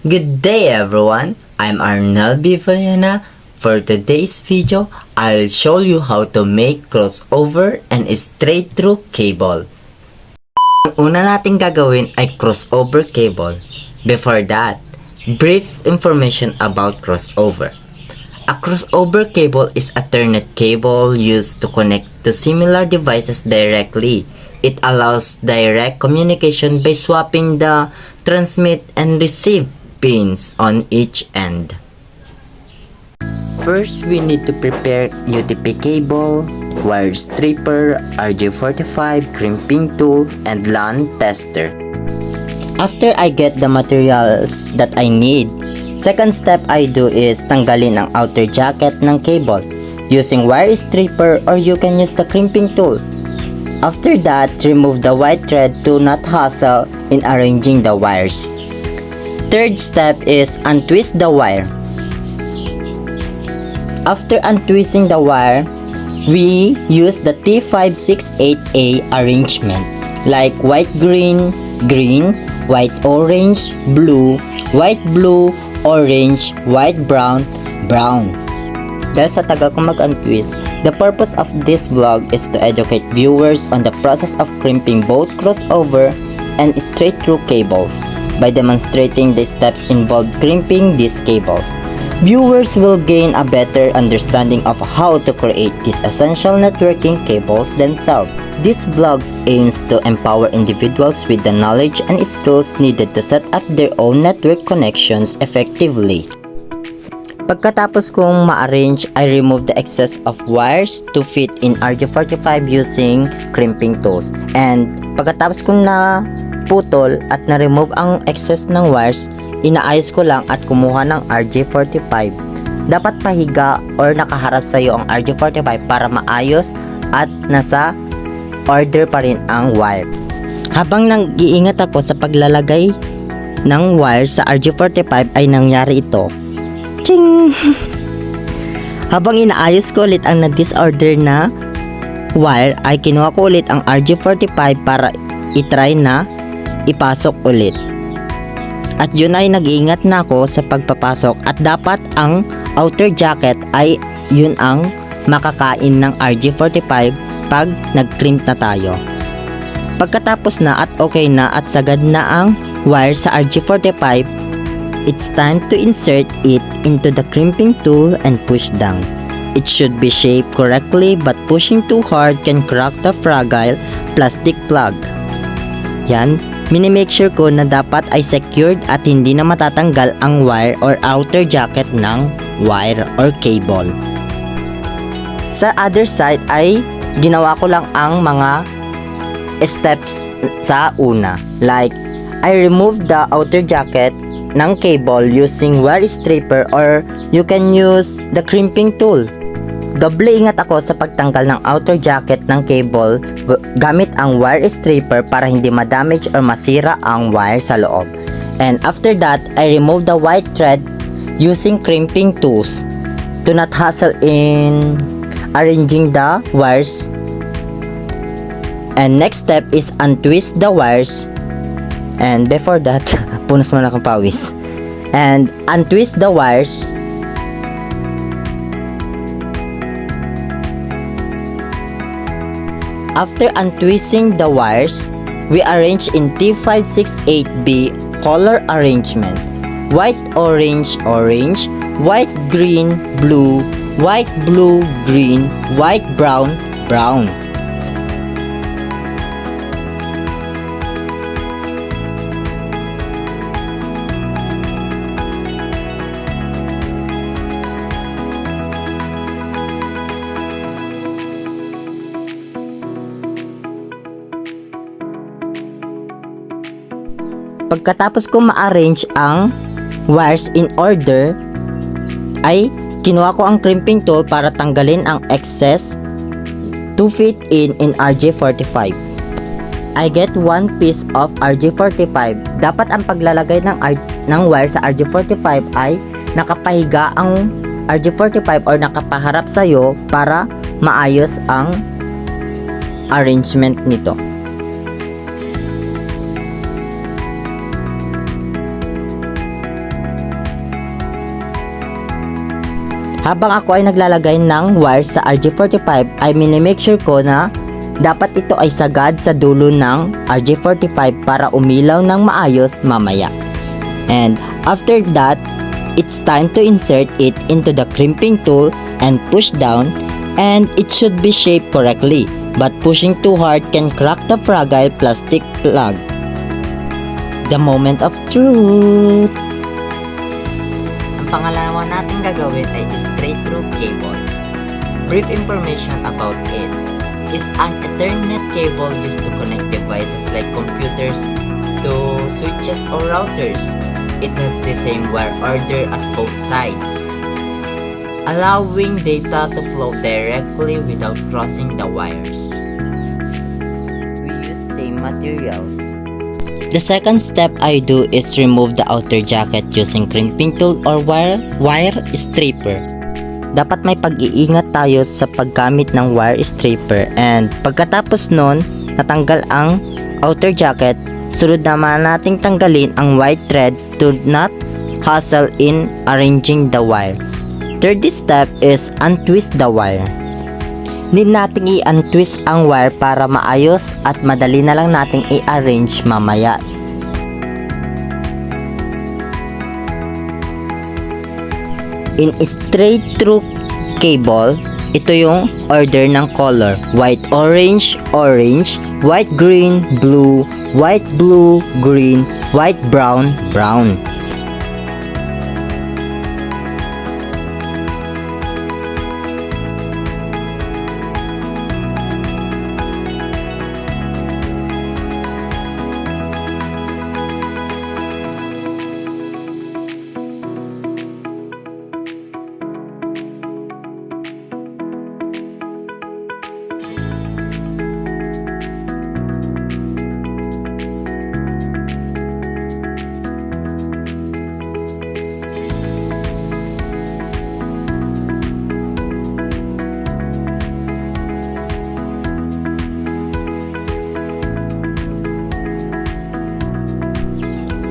Good day everyone, I'm Arnel Bivaliana. For today's video, I'll show you how to make crossover and straight through cable. Ang una nating gagawin ay crossover cable. Before that, brief information about crossover. A crossover cable is a Ethernet cable used to connect to similar devices directly. It allows direct communication by swapping the transmit and receive pins on each end. First, we need to prepare UTP cable, wire stripper, RJ45, crimping tool, and LAN tester. After I get the materials that I need, second step I do is tanggalin ang outer jacket ng cable using wire stripper, or you can use the crimping tool. After that, remove the white thread to not hassle in arranging the wires. Third step is untwist the wire. After untwisting the wire, we use the T568A arrangement like white green, green, white orange, blue, white blue, orange, white brown, brown. Dahil sa tagal ko mag-untwist, the purpose of this vlog is to educate viewers on the process of crimping both crossover and straight through cables by demonstrating the steps involved crimping these cables. Viewers will gain a better understanding of how to create these essential networking cables themselves. This vlog aims to empower individuals with the knowledge and skills needed to set up their own network connections effectively. Pagkatapos kong ma-arrange, I remove the excess of wires to fit in RJ45 using crimping tools. And pagkatapos kong naputol at na-remove ang excess ng wires, inaayos ko lang at kumuha ng RJ45. Dapat pahiga or nakaharap sa iyo ang RJ45 para maayos at nasa order pa rin ang wire. Habang nag-iingat ako sa paglalagay ng wire sa RJ45 ay nangyari ito. Ching! Habang inaayos ko ulit ang na-disorder na wire, ay kinuha ko ulit ang RJ45 para itry na ipasok ulit. At yun ay nag-iingat na ako sa pagpapasok, at dapat ang outer jacket ay yun ang makakain ng RJ45 pag nag-crimp na tayo. Pagkatapos na at okay na at sagad na ang wire sa RJ45, it's time to insert it into the crimping tool and push down. It should be shaped correctly, but pushing too hard can crack the fragile plastic plug. Yan, minimake sure ko na dapat ay secured at hindi na matatanggal ang wire or outer jacket ng wire or cable. Sa other side ay ginawa ko lang ang mga steps sa una. Like, I removed the outer jacket ng cable using wire stripper, or you can use the crimping tool. Doble ingat ako sa pagtanggal ng outer jacket ng cable gamit ang wire stripper para hindi ma-damage or masira ang wire sa loob. And after that, I remove the white thread using crimping tools to not hassle in arranging the wires. And next step is untwist the wires. And before that, punas mo na akong pawis. And untwist the wires. After untwisting the wires, we arrange in T568B color arrangement. White, orange, orange, white, green, blue, white, blue, green, white, brown, brown. Pagkatapos ko ma-arrange ang wires in order, ay kinuha ko ang crimping tool para tanggalin ang excess to fit in RJ45. I get one piece of RJ45. Dapat ang paglalagay ng wire sa RJ45 ay nakapahiga ang RJ45 or nakapaharap sa'yo para maayos ang arrangement nito. Habang ako ay naglalagay ng wire sa RJ45 ay minimake sure ko na dapat ito ay sagad sa dulo ng RJ45 para umilaw ng maayos mamaya. And after that, it's time to insert it into the crimping tool and push down, and it should be shaped correctly, but pushing too hard can crack the fragile plastic plug. The moment of truth! Ang pangalawa natin gagawin ay straight through cable. Brief information about it is an Ethernet cable used to connect devices like computers to switches or routers. It has the same wire order at both sides, allowing data to flow directly without crossing the wires. We use same materials. The second step I do is remove the outer jacket using crimping tool or wire stripper. Dapat may pag-iingat tayo sa paggamit ng wire stripper, and pagkatapos nun, natanggal ang outer jacket, sunod naman nating tanggalin ang white thread to not hassle in arranging the wire. Third step is untwist the wire. Need nating i-untwist ang wire para maayos at madali na lang nating i-arrange mamaya. In straight through cable, ito yung order ng color: white orange, orange, white green, blue, white blue, green, white brown, brown.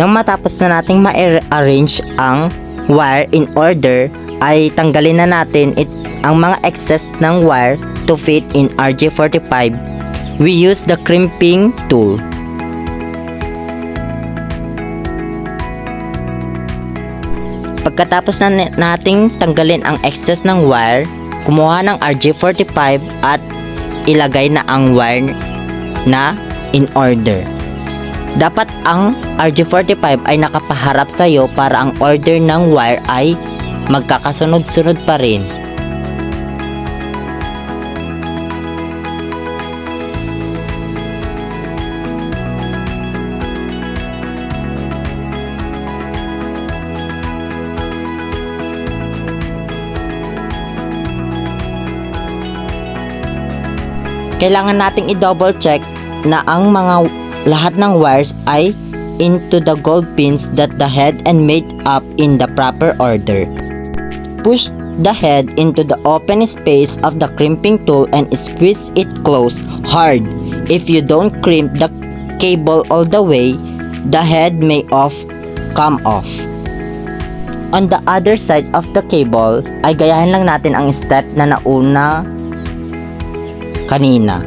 Nang matapos na nating ma-arrange ang wire in order, ay tanggalin na natin ang mga excess ng wire to fit in RJ45. We use the crimping tool. Pagkatapos na nating tanggalin ang excess ng wire, kumuha ng RJ45 at ilagay na ang wire na in order. Dapat ang RJ45 ay nakapaharap sa iyo para ang order ng wire ay magkakasunod-sunod pa rin. Kailangan nating i-double check na ang lahat ng wires ay into the gold pins that the head and made up in the proper order. Push the head into the open space of the crimping tool and squeeze it close hard. If you don't crimp the cable all the way, the head may come off. On the other side of the cable, ay gayahin lang natin ang step na nauna kanina.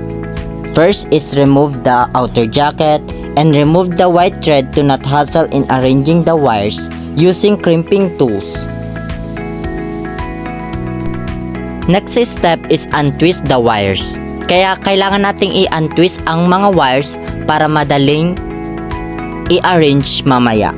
First is remove the outer jacket and remove the white thread to not hassle in arranging the wires using crimping tools. Next step is untwist the wires. Kaya kailangan nating i-untwist ang mga wires para madaling i-arrange mamaya.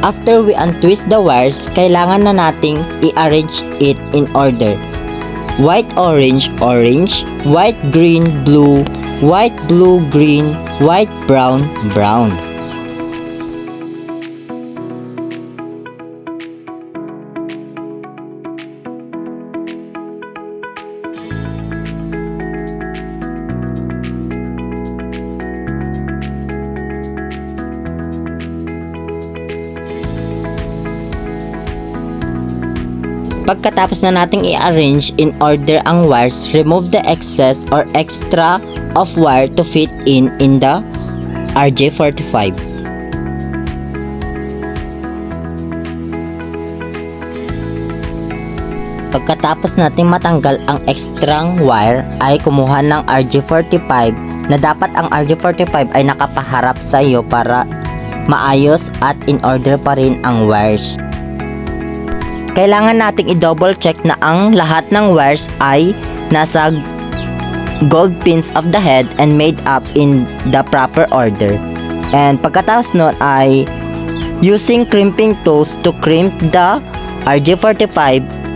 After we untwist the wires, kailangan na nating i-arrange it in order: white orange, orange, white green, blue, white blue, green, white brown, brown. Pagkatapos na nating i-arrange in order ang wires, remove the excess or extra of wire to fit in the RJ45. Pagkatapos natin matanggal ang extrang wire ay kumuha ng RJ45 na dapat ang RJ45 ay nakapaharap sa iyo para maayos at in order pa rin ang wires. Kailangan nating i-double check na ang lahat ng wires ay nasa gold pins of the head and made up in the proper order. And pagkatapos nun ay using crimping tools to crimp the RJ45